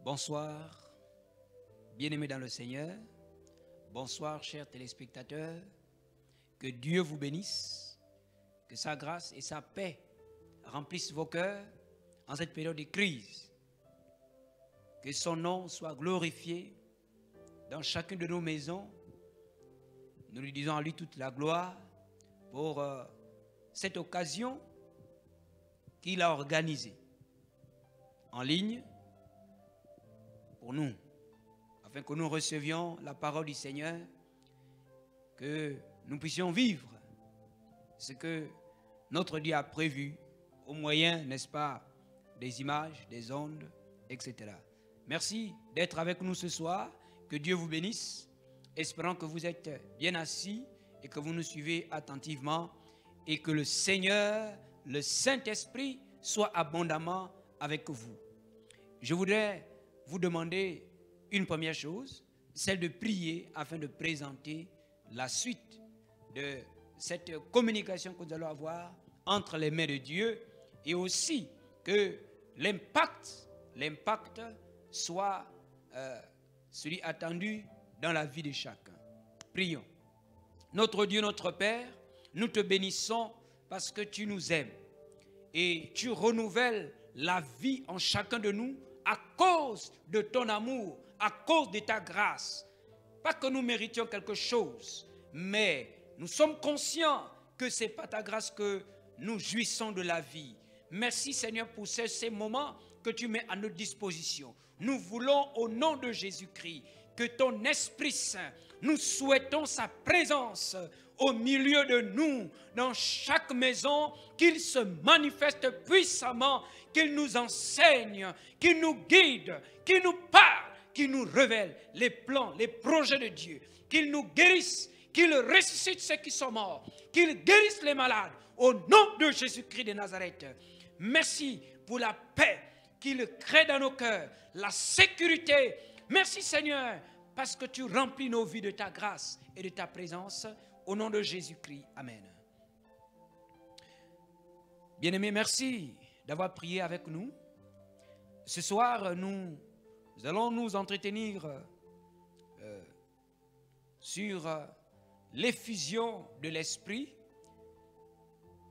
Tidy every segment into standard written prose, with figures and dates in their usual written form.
Bonsoir, bien-aimés dans le Seigneur. Bonsoir, chers téléspectateurs. Que Dieu vous bénisse, que sa grâce et sa paix remplissent vos cœurs en cette période de crise. Que son nom soit glorifié dans chacune de nos maisons. Nous lui disons à lui toute la gloire pour cette occasion qu'il a organisée en ligne pour nous, afin que nous recevions la parole du Seigneur, que nous puissions vivre ce que notre Dieu a prévu au moyen, n'est-ce pas, des images, des ondes, etc. Merci d'être avec nous ce soir. Que Dieu vous bénisse. Espérons que vous êtes bien assis et que vous nous suivez attentivement et que le Seigneur, le Saint-Esprit, soit abondamment avec vous. Je voudrais vous demander une première chose, celle de prier afin de présenter la suite de cette communication que nous allons avoir entre les mains de Dieu et aussi que l'impact soit celui attendu dans la vie de chacun. Prions. Notre Dieu, notre Père, nous te bénissons parce que tu nous aimes et tu renouvelles la vie en chacun de nous à cause de ton amour, à cause de ta grâce. Pas que nous méritions quelque chose, mais nous sommes conscients que ce n'est pas ta grâce que nous jouissons de la vie. Merci Seigneur pour ces moments que tu mets à notre disposition. Nous voulons au nom de Jésus-Christ que ton Esprit Saint, nous souhaitons sa présence au milieu de nous, dans chaque maison, qu'il se manifeste puissamment, qu'il nous enseigne, qu'il nous guide, qu'il nous parle, qu'il nous révèle les plans, les projets de Dieu, qu'il nous guérisse, qu'il ressuscite ceux qui sont morts, qu'il guérisse les malades, au nom de Jésus-Christ de Nazareth. Merci pour la paix qu'il crée dans nos cœurs, la sécurité. Merci Seigneur, parce que tu remplis nos vies de ta grâce et de ta présence. Au nom de Jésus-Christ. Amen. Bien-aimés, merci d'avoir prié avec nous. Ce soir, nous allons nous entretenir sur l'effusion de l'Esprit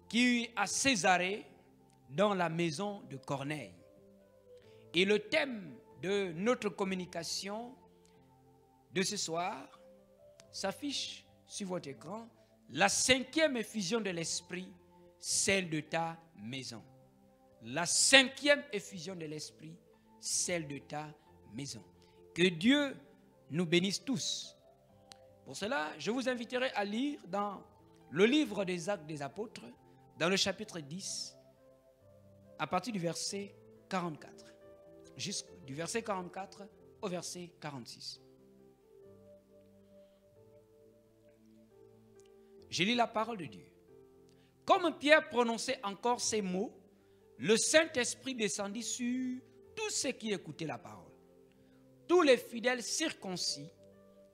qui a Césarée dans la maison de Corneille. Et le thème de notre communication de ce soir s'affiche sur votre écran, la 5e effusion de l'Esprit, celle de ta maison. La 5e effusion de l'Esprit, celle de ta maison. Que Dieu nous bénisse tous. Pour cela, je vous inviterai à lire dans le livre des Actes des Apôtres, dans le chapitre 10, à partir du verset 44, du verset 44 au verset 46. Je lis la parole de Dieu. Comme Pierre prononçait encore ces mots, le Saint-Esprit descendit sur tous ceux qui écoutaient la parole. Tous les fidèles circoncis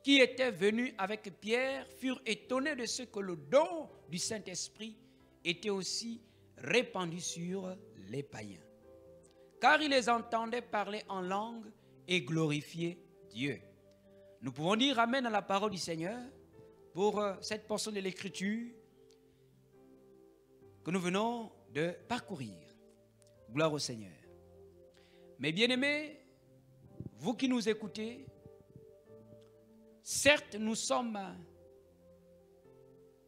qui étaient venus avec Pierre furent étonnés de ce que le don du Saint-Esprit était aussi répandu sur les païens. Car ils les entendaient parler en langue et glorifier Dieu. Nous pouvons dire Amen à la parole du Seigneur pour cette portion de l'Écriture que nous venons de parcourir. Gloire au Seigneur. Mes bien-aimés, vous qui nous écoutez, certes, nous sommes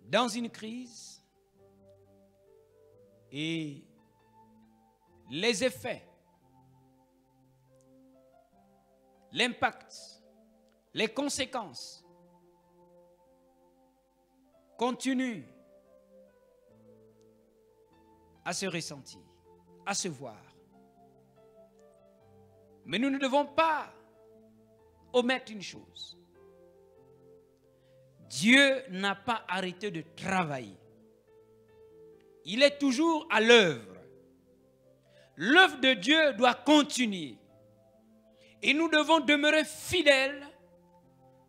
dans une crise et les effets, l'impact, les conséquences continuent à se ressentir, à se voir. Mais nous ne devons pas omettre une chose. Dieu n'a pas arrêté de travailler. Il est toujours à l'œuvre. L'œuvre de Dieu doit continuer. Et nous devons demeurer fidèles,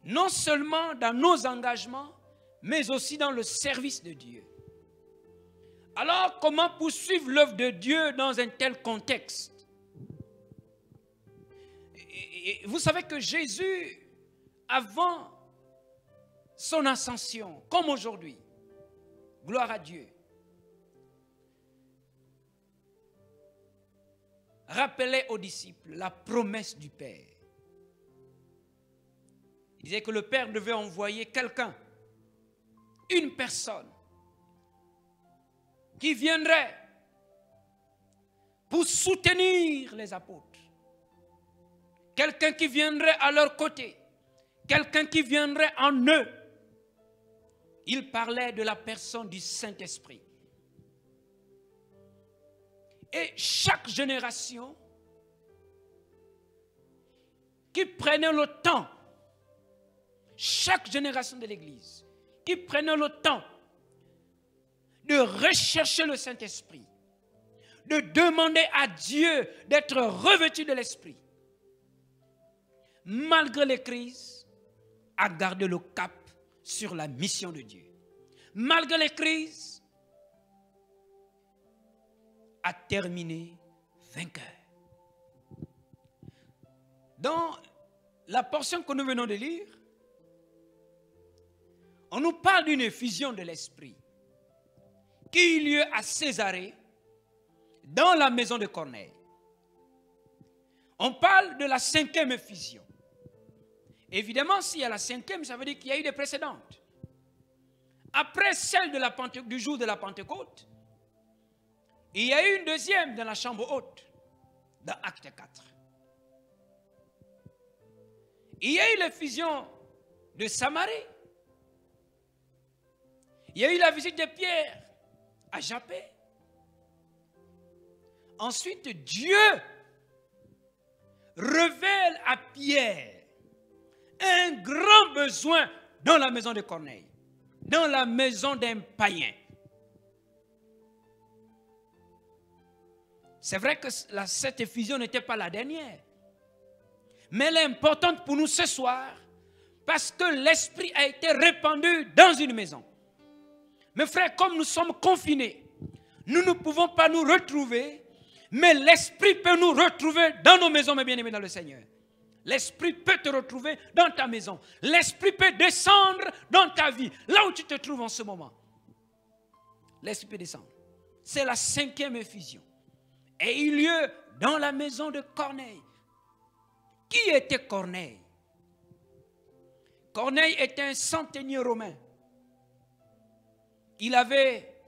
non seulement dans nos engagements, mais aussi dans le service de Dieu. Alors, comment poursuivre l'œuvre de Dieu dans un tel contexte? Et vous savez que Jésus, avant son ascension, comme aujourd'hui, gloire à Dieu, rappelait aux disciples la promesse du Père. Il disait que le Père devait envoyer quelqu'un, une personne, qui viendrait pour soutenir les apôtres. Quelqu'un qui viendrait à leur côté. Quelqu'un qui viendrait en eux. Il parlait de la personne du Saint-Esprit. Et chaque génération qui prenait le temps, chaque génération de l'Église, qui prenait le temps de rechercher le Saint-Esprit, de demander à Dieu d'être revêtu de l'Esprit, malgré les crises, a gardé le cap sur la mission de Dieu. Malgré les crises, a terminé vainqueur. Dans la portion que nous venons de lire, on nous parle d'une effusion de l'Esprit qui eut lieu à Césarée, dans la maison de Corneille. On parle de la 5e effusion. Évidemment, s'il y a la 5e, ça veut dire qu'il y a eu des précédentes. Après celle du jour de la Pentecôte, il y a eu une deuxième dans la chambre haute, dans Acte 4. Il y a eu l'effusion de Samarie. Il y a eu la visite de Pierre à Jappé. Ensuite, Dieu révèle à Pierre un grand besoin dans la maison de Corneille, dans la maison d'un païen. C'est vrai que cette effusion n'était pas la dernière, mais elle est importante pour nous ce soir parce que l'Esprit a été répandu dans une maison. Mes frères, comme nous sommes confinés, nous ne pouvons pas nous retrouver, mais l'Esprit peut nous retrouver dans nos maisons, mes bien-aimés dans le Seigneur. L'Esprit peut te retrouver dans ta maison. L'Esprit peut descendre dans ta vie, là où tu te trouves en ce moment. L'Esprit peut descendre. C'est la 5e effusion. Et il eut lieu dans la maison de Corneille. Qui était Corneille? Corneille était un centenier romain. Il avait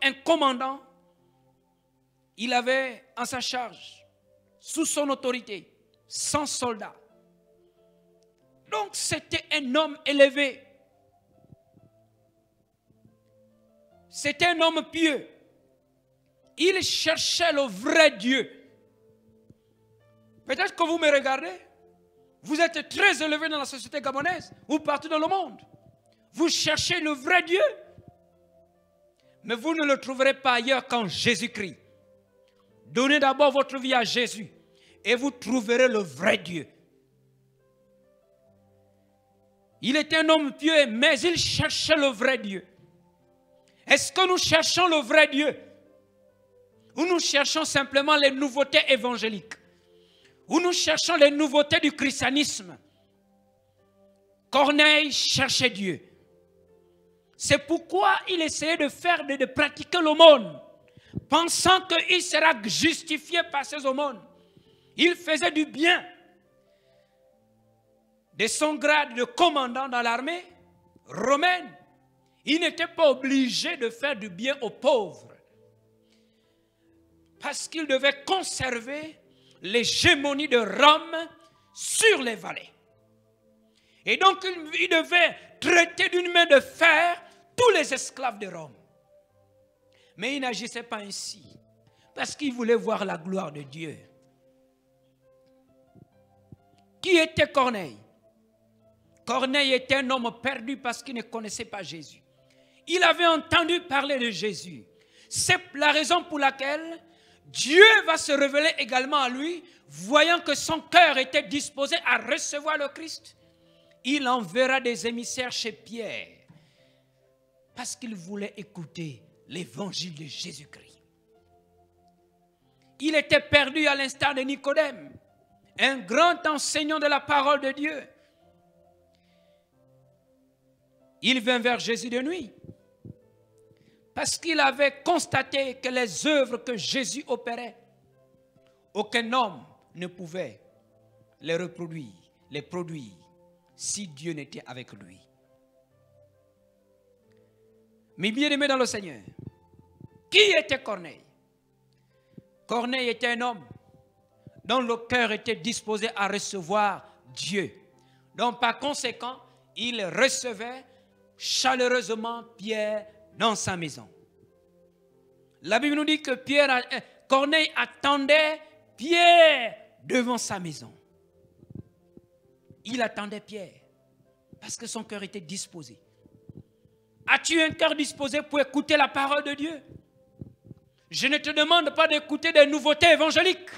un commandant, il avait en sa charge, sous son autorité, 100 soldats. Donc c'était un homme élevé. C'était un homme pieux. Il cherchait le vrai Dieu. Peut-être que vous me regardez, vous êtes très élevé dans la société gabonaise ou partout dans le monde. Vous cherchez le vrai Dieu. Mais vous ne le trouverez pas ailleurs qu'en Jésus-Christ. Donnez d'abord votre vie à Jésus et vous trouverez le vrai Dieu. Il était un homme pieux, mais il cherchait le vrai Dieu. Est-ce que nous cherchons le vrai Dieu? Ou nous cherchons simplement les nouveautés évangéliques? Ou nous cherchons les nouveautés du christianisme? Corneille cherchait Dieu. C'est pourquoi il essayait de pratiquer l'aumône, pensant qu'il sera justifié par ses aumônes. Il faisait du bien. De son grade de commandant dans l'armée romaine, il n'était pas obligé de faire du bien aux pauvres, parce qu'il devait conserver l'hégémonie de Rome sur les vallées. Et donc il devait traiter d'une main de fer tous les esclaves de Rome. Mais il n'agissait pas ainsi, parce qu'il voulait voir la gloire de Dieu. Qui était Corneille? Corneille était un homme perdu parce qu'il ne connaissait pas Jésus. Il avait entendu parler de Jésus. C'est la raison pour laquelle Dieu va se révéler également à lui, voyant que son cœur était disposé à recevoir le Christ. Il enverra des émissaires chez Pierre parce qu'il voulait écouter l'évangile de Jésus-Christ. Il était perdu à l'instar de Nicodème, un grand enseignant de la parole de Dieu. Il vint vers Jésus de nuit parce qu'il avait constaté que les œuvres que Jésus opérait, aucun homme ne pouvait les reproduire, les produire, si Dieu n'était avec lui. Mais bien aimé dans le Seigneur, qui était Corneille? Corneille était un homme dont le cœur était disposé à recevoir Dieu. Donc par conséquent, il recevait chaleureusement Pierre dans sa maison. La Bible nous dit que Corneille attendait Pierre devant sa maison. Il attendait Pierre parce que son cœur était disposé. As-tu un cœur disposé pour écouter la parole de Dieu? Je ne te demande pas d'écouter des nouveautés évangéliques.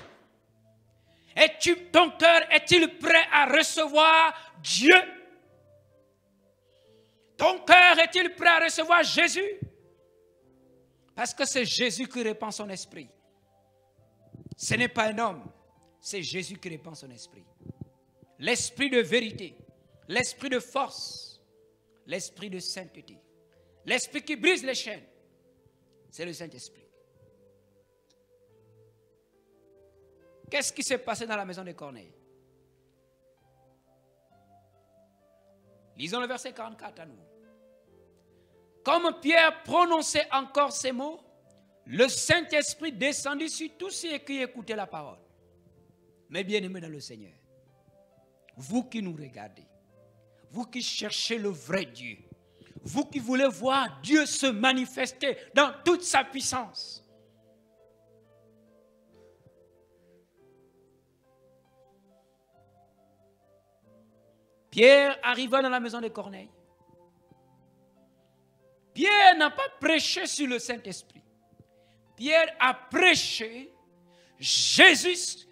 Ton cœur est-il prêt à recevoir Dieu? Ton cœur est-il prêt à recevoir Jésus? Parce que c'est Jésus qui répand son esprit. Ce n'est pas un homme, c'est Jésus qui répand son esprit. L'esprit de vérité, l'esprit de force, l'esprit de sainteté, l'esprit qui brise les chaînes, c'est le Saint-Esprit. Qu'est-ce qui s'est passé dans la maison de Corneille? Lisons le verset 44 à nous. Comme Pierre prononçait encore ces mots, le Saint-Esprit descendit sur tous ceux qui écoutaient la parole. Mais bien-aimés dans le Seigneur, vous qui nous regardez, vous qui cherchez le vrai Dieu, vous qui voulez voir Dieu se manifester dans toute sa puissance, Pierre arriva dans la maison de Corneille. Pierre n'a pas prêché sur le Saint-Esprit. Pierre a prêché Jésus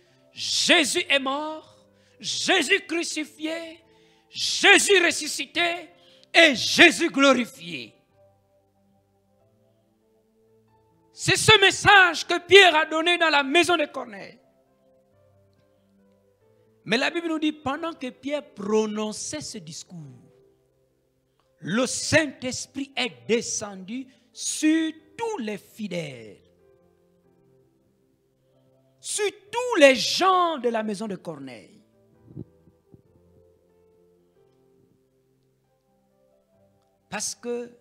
est mort, Jésus crucifié, Jésus ressuscité et Jésus glorifié. C'est ce message que Pierre a donné dans la maison de Corneille. Mais la Bible nous dit, pendant que Pierre prononçait ce discours, le Saint-Esprit est descendu sur tous les fidèles, sur tous les gens de la maison de Corneille. Parce que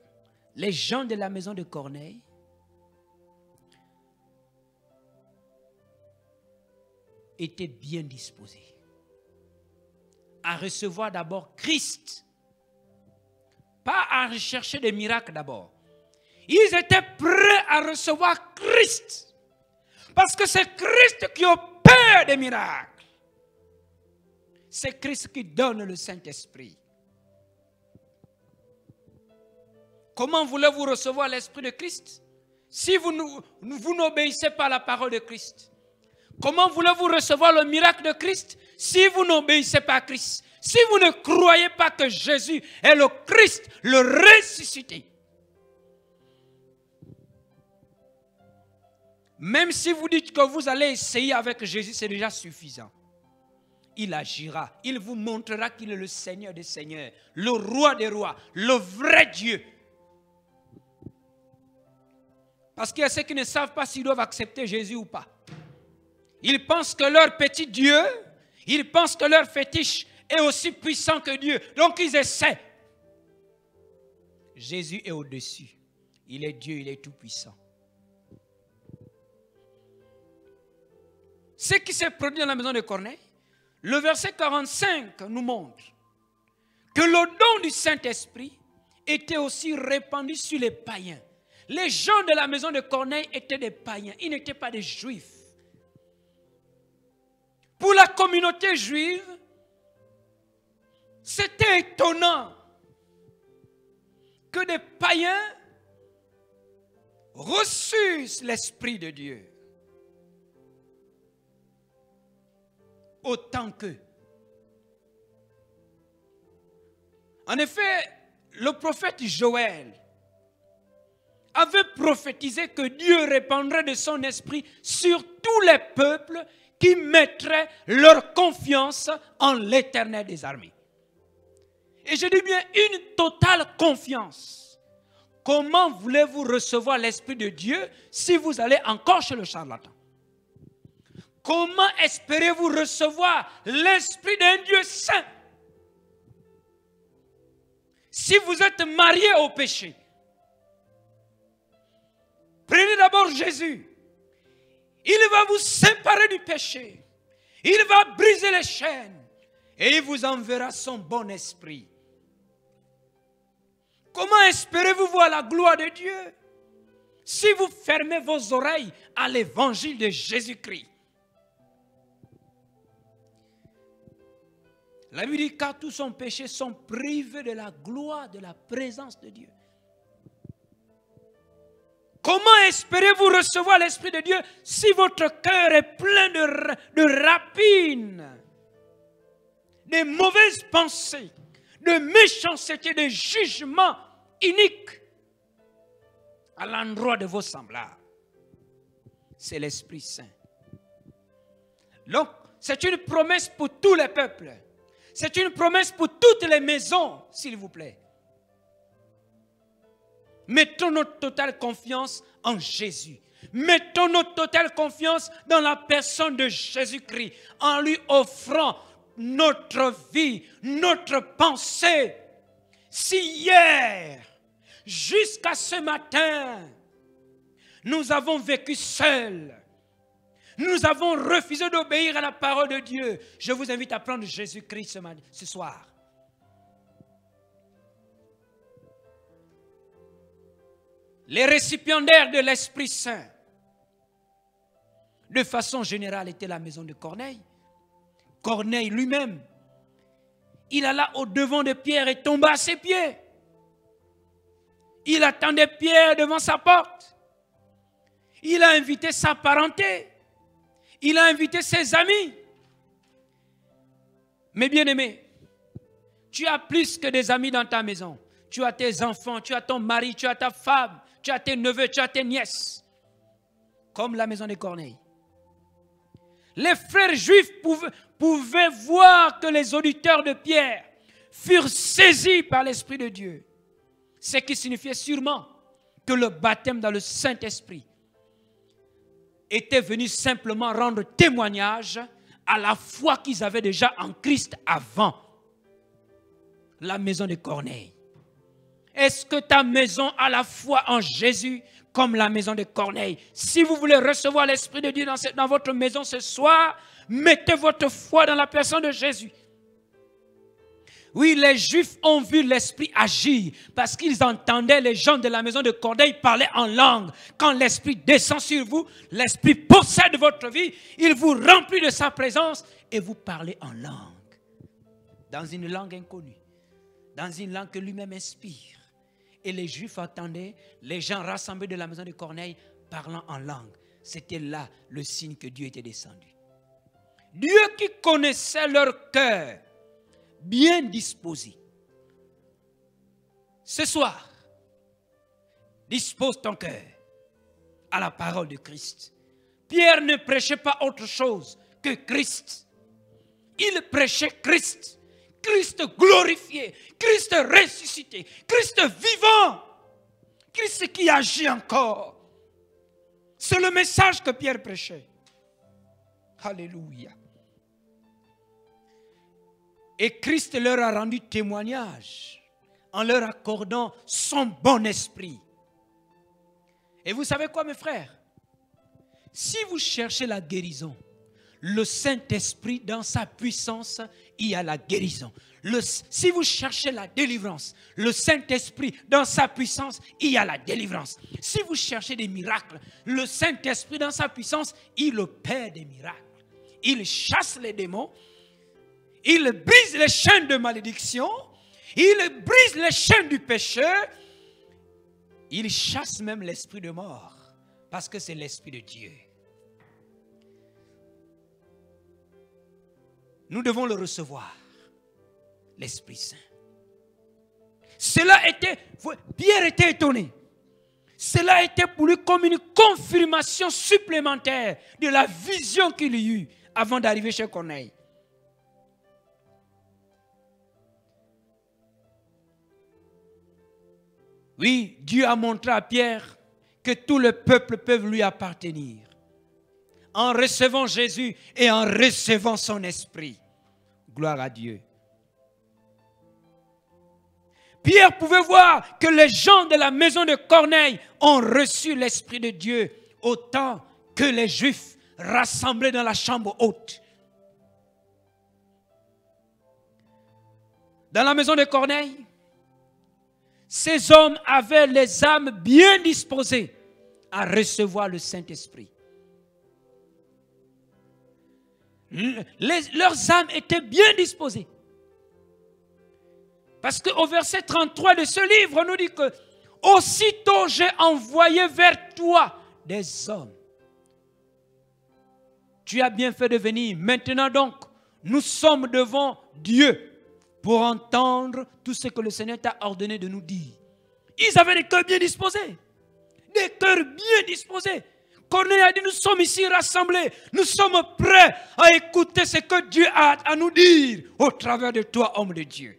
les gens de la maison de Corneille étaient bien disposés à recevoir d'abord Christ, pas à rechercher des miracles d'abord. Ils étaient prêts à recevoir Christ, parce que c'est Christ qui opère des miracles. C'est Christ qui donne le Saint-Esprit. Comment voulez-vous recevoir l'Esprit de Christ si vous n'obéissez pas à la parole de Christ? Comment voulez-vous recevoir le miracle de Christ si vous n'obéissez pas à Christ? Si vous ne croyez pas que Jésus est le Christ, le ressuscité. Même si vous dites que vous allez essayer avec Jésus, c'est déjà suffisant. Il agira, il vous montrera qu'il est le Seigneur des Seigneurs, le Roi des Rois, le vrai Dieu. Parce qu'il y a ceux qui ne savent pas s'ils doivent accepter Jésus ou pas. Ils pensent que leur petit Dieu, ils pensent que leur fétiche est aussi puissant que Dieu. Donc ils essaient. Jésus est au-dessus. Il est Dieu, il est tout puissant. Ce qui s'est produit dans la maison de Corneille, le verset 45 nous montre que le don du Saint-Esprit était aussi répandu sur les païens. Les gens de la maison de Corneille étaient des païens, ils n'étaient pas des juifs. Pour la communauté juive, c'était étonnant que des païens reçussent l'Esprit de Dieu autant qu'eux. En effet, le prophète Joël avait prophétisé que Dieu répandrait de son esprit sur tous les peuples qui mettraient leur confiance en l'Éternel des armées. Et je dis bien une totale confiance. Comment voulez-vous recevoir l'Esprit de Dieu si vous allez encore chez le charlatan? Comment espérez-vous recevoir l'Esprit d'un Dieu saint si vous êtes marié au péché? Prenez d'abord Jésus. Il va vous séparer du péché. Il va briser les chaînes. Et il vous enverra son bon esprit. Comment espérez-vous voir la gloire de Dieu si vous fermez vos oreilles à l'évangile de Jésus-Christ? La Bible dit car tous son péché sont privés de la gloire, de la présence de Dieu. Comment espérez-vous recevoir l'Esprit de Dieu si votre cœur est plein de rapines, de mauvaises pensées, de méchanceté, de jugements iniques à l'endroit de vos semblables? C'est l'Esprit Saint. Donc, c'est une promesse pour tous les peuples. C'est une promesse pour toutes les maisons, s'il vous plaît. Mettons notre totale confiance en Jésus. Mettons notre totale confiance dans la personne de Jésus-Christ, en lui offrant notre vie, notre pensée. Si hier, jusqu'à ce matin, nous avons vécu seuls, nous avons refusé d'obéir à la parole de Dieu, je vous invite à prendre Jésus-Christ ce soir. Les récipiendaires de l'Esprit Saint, de façon générale, étaient la maison de Corneille. Corneille lui-même, il alla au devant de Pierre et tomba à ses pieds. Il attendait Pierre devant sa porte. Il a invité sa parenté. Il a invité ses amis. Mais bien-aimé, tu as plus que des amis dans ta maison. Tu as tes enfants, tu as ton mari, tu as ta femme, tu as tes neveux, tu as tes nièces. Comme la maison de Corneille. Les frères juifs pouvaient voir que les auditeurs de Pierre furent saisis par l'Esprit de Dieu. Ce qui signifiait sûrement que le baptême dans le Saint-Esprit était venu simplement rendre témoignage à la foi qu'ils avaient déjà en Christ avant. La maison de Corneille. Est-ce que ta maison a la foi en Jésus comme la maison de Corneille? Si vous voulez recevoir l'Esprit de Dieu dans votre maison ce soir, mettez votre foi dans la personne de Jésus. Oui, les Juifs ont vu l'Esprit agir parce qu'ils entendaient les gens de la maison de Corneille parler en langue. Quand l'Esprit descend sur vous, l'Esprit possède votre vie, il vous remplit de sa présence et vous parlez en langue. Dans une langue inconnue, dans une langue que lui-même inspire. Et les Juifs entendaient les gens rassemblés de la maison de Corneille parlant en langue. C'était là le signe que Dieu était descendu. Dieu qui connaissait leur cœur, bien disposé. Ce soir, dispose ton cœur à la parole de Christ. Pierre ne prêchait pas autre chose que Christ. Il prêchait Christ. Christ glorifié, Christ ressuscité, Christ vivant, Christ qui agit encore. C'est le message que Pierre prêchait. Alléluia. Et Christ leur a rendu témoignage en leur accordant son bon esprit. Et vous savez quoi, mes frères? Si vous cherchez la guérison, le Saint-Esprit, dans sa puissance, il y a la guérison. Si vous cherchez la délivrance, le Saint-Esprit, dans sa puissance, il y a la délivrance. Si vous cherchez des miracles, le Saint-Esprit, dans sa puissance, il opère des miracles. Il chasse les démons, il brise les chaînes de malédiction, il brise les chaînes du péché, il chasse même l'esprit de mort, parce que c'est l'Esprit de Dieu. Nous devons le recevoir, l'Esprit Saint. Pierre était étonné. Cela a été pour lui comme une confirmation supplémentaire de la vision qu'il eut avant d'arriver chez Corneille. Oui, Dieu a montré à Pierre que tout le peuple peut lui appartenir. En recevant Jésus et en recevant son esprit. Gloire à Dieu. Pierre pouvait voir que les gens de la maison de Corneille ont reçu l'Esprit de Dieu autant que les Juifs rassemblés dans la chambre haute. Dans la maison de Corneille, ces hommes avaient les âmes bien disposées à recevoir le Saint-Esprit. Leurs âmes étaient bien disposées. Parce qu'au verset 33 de ce livre, on nous dit que aussitôt j'ai envoyé vers toi des hommes. Tu as bien fait de venir. Maintenant donc, nous sommes devant Dieu pour entendre tout ce que le Seigneur t'a ordonné de nous dire. Ils avaient des cœurs bien disposés. Des cœurs bien disposés. Corneille a dit, nous sommes ici rassemblés. Nous sommes prêts à écouter ce que Dieu a à nous dire au travers de toi, homme de Dieu.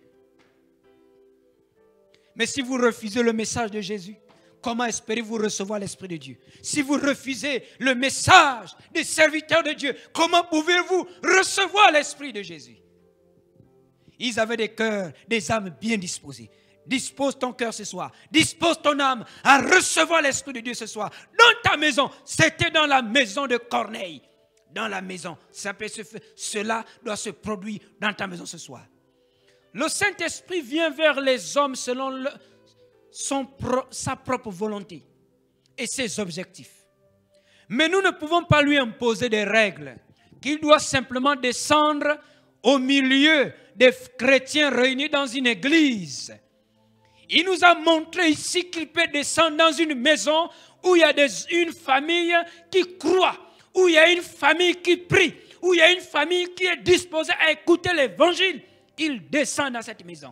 Mais si vous refusez le message de Jésus, comment espérez-vous recevoir l'Esprit de Dieu? Si vous refusez le message des serviteurs de Dieu, comment pouvez-vous recevoir l'Esprit de Jésus? Ils avaient des cœurs, des âmes bien disposées. Dispose ton cœur ce soir. Dispose ton âme à recevoir l'Esprit de Dieu ce soir. Dans ta maison, c'était dans la maison de Corneille. Dans la maison. Cela doit se produire dans ta maison ce soir. Le Saint-Esprit vient vers les hommes selon sa propre volonté et ses objectifs. Mais nous ne pouvons pas lui imposer des règles, qu'il doit simplement descendre au milieu des chrétiens réunis dans une église. Il nous a montré ici qu'il peut descendre dans une maison où il y a une famille qui croit, où il y a une famille qui prie, où il y a une famille qui est disposée à écouter l'évangile. Il descend dans cette maison.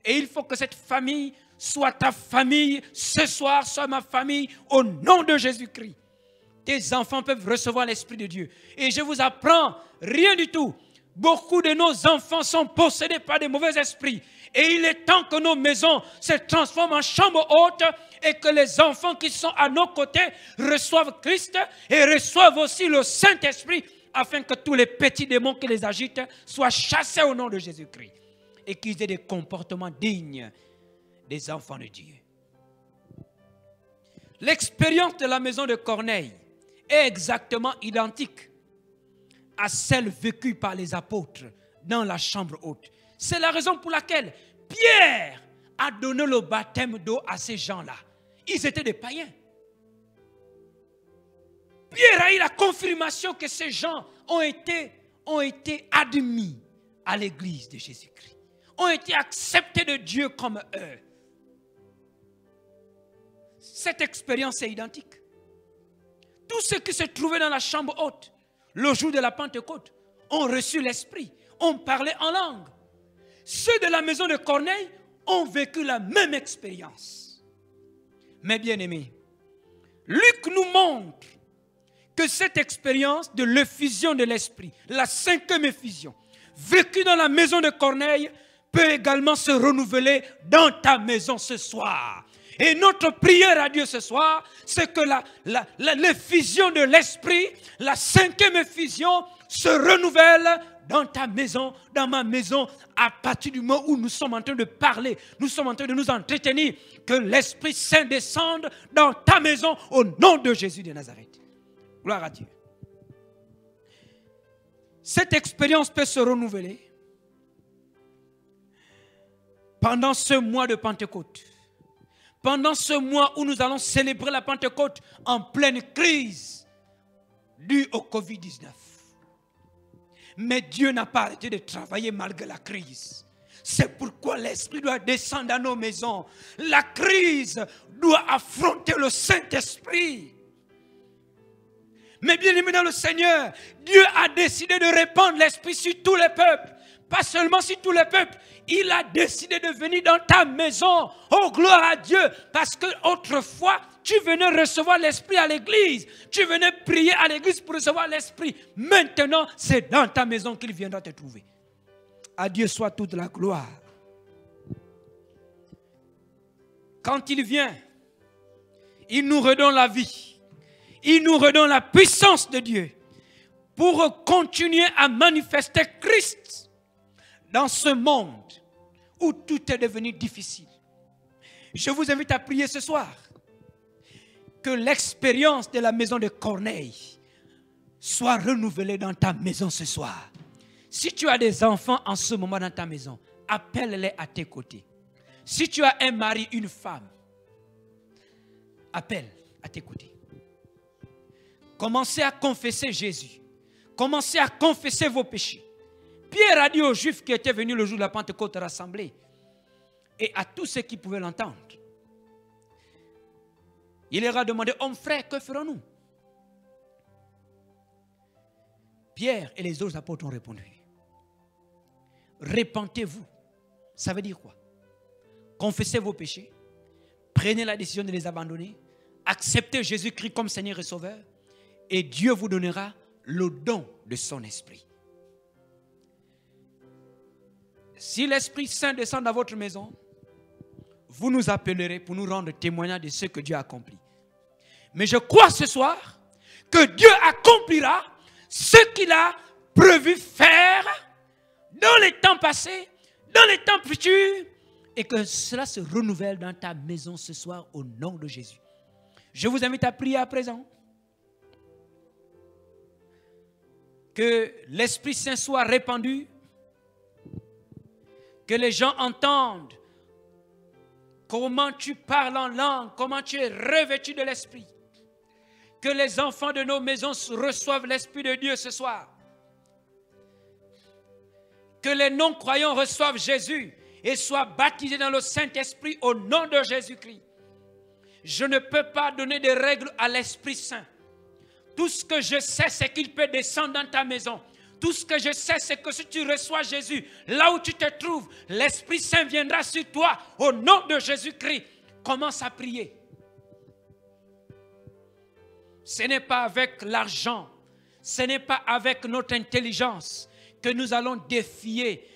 Et il faut que cette famille soit ta famille ce soir, soit ma famille, au nom de Jésus-Christ. Tes enfants peuvent recevoir l'Esprit de Dieu. Et je vous apprends, rien du tout. Beaucoup de nos enfants sont possédés par des mauvais esprits. Et il est temps que nos maisons se transforment en chambres hautes et que les enfants qui sont à nos côtés reçoivent Christ et reçoivent aussi le Saint-Esprit afin que tous les petits démons qui les agitent soient chassés au nom de Jésus-Christ et qu'ils aient des comportements dignes des enfants de Dieu. L'expérience de la maison de Corneille est exactement identique à celle vécue par les apôtres dans la chambre haute. C'est la raison pour laquelle Pierre a donné le baptême d'eau à ces gens-là. Ils étaient des païens. Pierre a eu la confirmation que ces gens ont été admis à l'église de Jésus-Christ. Ont été acceptés de Dieu comme eux. Cette expérience est identique. Tous ceux qui se trouvaient dans la chambre haute, le jour de la Pentecôte, ont reçu l'Esprit, ont parlé en langue. Ceux de la maison de Corneille ont vécu la même expérience. Mes bien-aimés, Luc nous montre que cette expérience de l'effusion de l'Esprit, la 5e effusion, vécue dans la maison de Corneille, peut également se renouveler dans ta maison ce soir. Et notre prière à Dieu ce soir, c'est que l'effusion de l'Esprit, la 5e effusion, se renouvelle dans ta maison, dans ma maison, à partir du moment où nous sommes en train de parler, nous sommes en train de nous entretenir, que l'Esprit Saint descende dans ta maison au nom de Jésus de Nazareth. Gloire à Dieu. Cette expérience peut se renouveler pendant ce mois de Pentecôte. Pendant ce mois où nous allons célébrer la Pentecôte en pleine crise due au Covid-19. Mais Dieu n'a pas arrêté de travailler malgré la crise. C'est pourquoi l'Esprit doit descendre dans nos maisons. La crise doit affronter le Saint-Esprit. Mais bien aimé dans le Seigneur, Dieu a décidé de répandre l'Esprit sur tous les peuples. Pas seulement sur tous les peuples. Il a décidé de venir dans ta maison. Oh, gloire à Dieu. Parce que autrefois, tu venais recevoir l'Esprit à l'église. Tu venais prier à l'église pour recevoir l'Esprit. Maintenant, c'est dans ta maison qu'il viendra te trouver. À Dieu soit toute la gloire. Quand il vient, il nous redonne la vie. Il nous redonne la puissance de Dieu pour continuer à manifester Christ dans ce monde où tout est devenu difficile. Je vous invite à prier ce soir que l'expérience de la maison de Corneille soit renouvelée dans ta maison ce soir. Si tu as des enfants en ce moment dans ta maison, appelle-les à tes côtés. Si tu as un mari, une femme, appelle à tes côtés. Commencez à confesser Jésus. Commencez à confesser vos péchés. Pierre a dit aux Juifs qui étaient venus le jour de la Pentecôte rassemblés et à tous ceux qui pouvaient l'entendre. Il leur a demandé, hommes frères, que ferons-nous? Pierre et les autres apôtres ont répondu, repentez-vous. Ça veut dire quoi? Confessez vos péchés, prenez la décision de les abandonner, acceptez Jésus-Christ comme Seigneur et Sauveur, et Dieu vous donnera le don de son esprit. Si l'Esprit Saint descend dans votre maison, vous nous appellerez pour nous rendre témoignage de ce que Dieu a accompli. Mais je crois ce soir que Dieu accomplira ce qu'il a prévu faire dans les temps passés, dans les temps futurs, et que cela se renouvelle dans ta maison ce soir au nom de Jésus. Je vous invite à prier à présent. Que l'Esprit Saint soit répandu, que les gens entendent comment tu parles en langue, comment tu es revêtu de l'Esprit. Que les enfants de nos maisons reçoivent l'Esprit de Dieu ce soir. Que les non-croyants reçoivent Jésus et soient baptisés dans le Saint-Esprit au nom de Jésus-Christ. Je ne peux pas donner des règles à l'Esprit Saint. Tout ce que je sais, c'est qu'il peut descendre dans ta maison. Tout ce que je sais, c'est que si tu reçois Jésus, là où tu te trouves, l'Esprit Saint viendra sur toi au nom de Jésus-Christ. Commence à prier. Ce n'est pas avec l'argent, ce n'est pas avec notre intelligence que nous allons défier,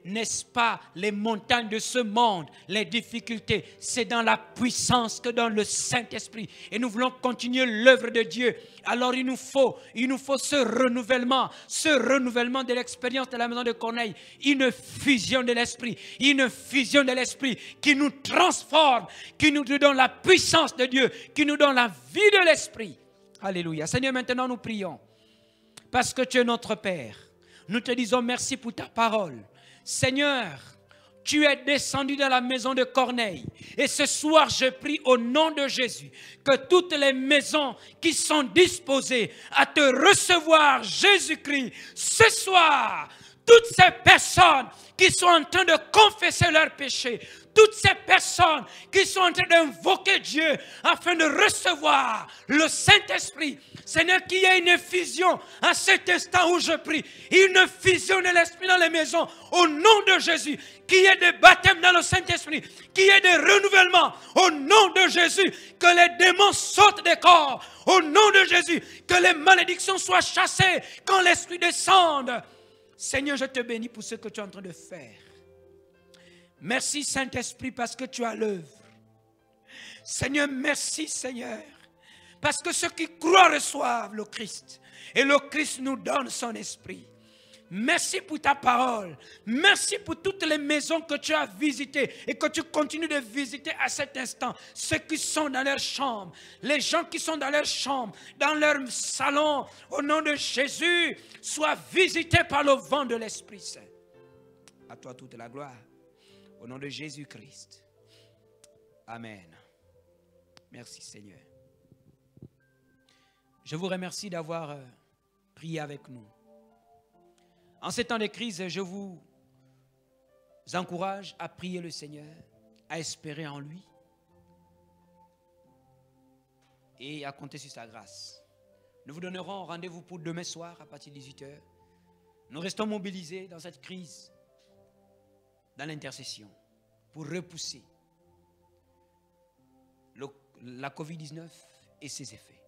n'est-ce pas, les montagnes de ce monde, les difficultés. C'est dans la puissance que dans le Saint-Esprit. Et nous voulons continuer l'œuvre de Dieu. Alors il nous faut ce renouvellement de l'expérience de la maison de Corneille, une fusion de l'Esprit, qui nous transforme, qui nous donne la puissance de Dieu, qui nous donne la vie de l'Esprit. Alléluia. Seigneur, maintenant nous prions, parce que tu es notre Père. Nous te disons merci pour ta parole. Seigneur, tu es descendu dans la maison de Corneille. Et ce soir, je prie au nom de Jésus que toutes les maisons qui sont disposées à te recevoir, Jésus-Christ, ce soir, toutes ces personnes qui sont en train de confesser leurs péchés, toutes ces personnes qui sont en train d'invoquer Dieu afin de recevoir le Saint-Esprit. Seigneur, qu'il y ait une effusion à cet instant où je prie. Une fusion de l'Esprit dans les maisons au nom de Jésus. Qu'il y ait des baptêmes dans le Saint-Esprit. Qu'il y ait des renouvellements au nom de Jésus. Que les démons sautent des corps au nom de Jésus. Que les malédictions soient chassées quand l'Esprit descende. Seigneur, je te bénis pour ce que tu es en train de faire. Merci Saint-Esprit parce que tu as l'œuvre. Seigneur, merci Seigneur. Parce que ceux qui croient reçoivent le Christ. Et le Christ nous donne son esprit. Merci pour ta parole. Merci pour toutes les maisons que tu as visitées et que tu continues de visiter à cet instant. Ceux qui sont dans leur chambre, les gens qui sont dans leur chambre, dans leur salon, au nom de Jésus, soient visités par le vent de l'Esprit Saint. À toi toute la gloire. Au nom de Jésus-Christ. Amen. Merci Seigneur. Je vous remercie d'avoir prié avec nous. En ces temps de crise, je vous encourage à prier le Seigneur, à espérer en lui et à compter sur sa grâce. Nous vous donnerons rendez-vous pour demain soir à partir de 18h. Nous restons mobilisés dans cette crise, dans l'intercession, pour repousser la COVID-19 et ses effets.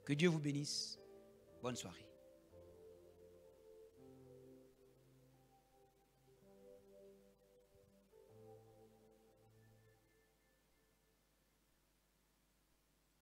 Que Dieu vous bénisse. Bonne soirée.